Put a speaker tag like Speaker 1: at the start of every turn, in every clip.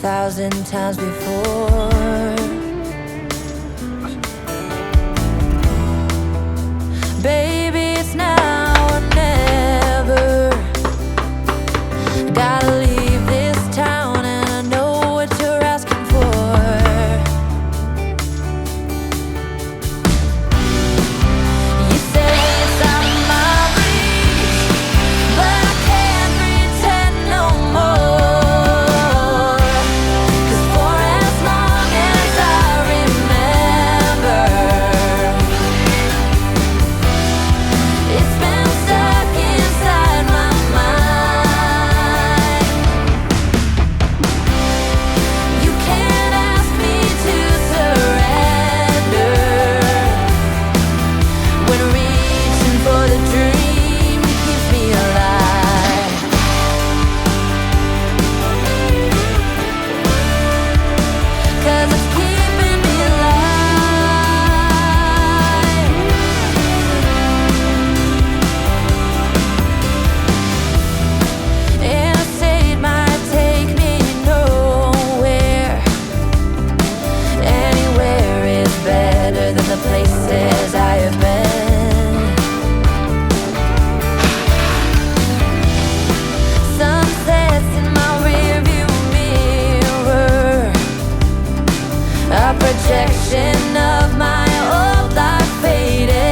Speaker 1: 1,000 times before. Baby, it's now or never. Gotta leave this town, and I know what you're asking for. You say it's out of my reach, but I can't pretend no more. 'Cause for as long as I remember, it's been stuck inside my mind. You can't ask me to surrender when reaching for the dream that keeps me alive. 'Cause it's keeping me alive. Interstate might take me nowhere. Anywhere is better than the places I have been. Sunsets in my rearview mirror, a projection of my old life fading.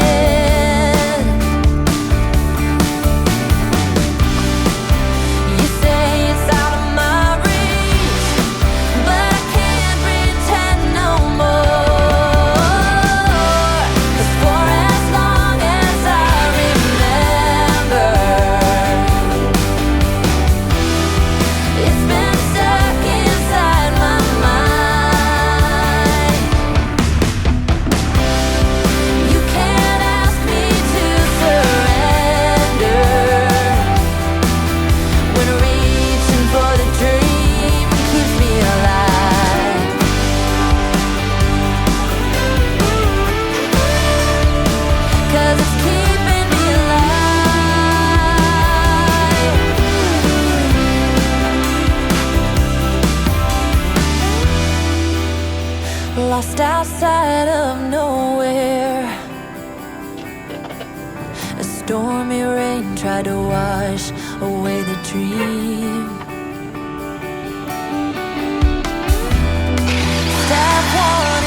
Speaker 1: You say it's out of my reach, but I can't pretend no more. 'Cause for as long as I remember, it's been stuck inside my mind. You can't ask me to surrender when reaching for the dream that keeps me alive. 'Cause it's keeping me alive. Lost outside of nowhere, a stormy rain tried to wash away the dream. Step one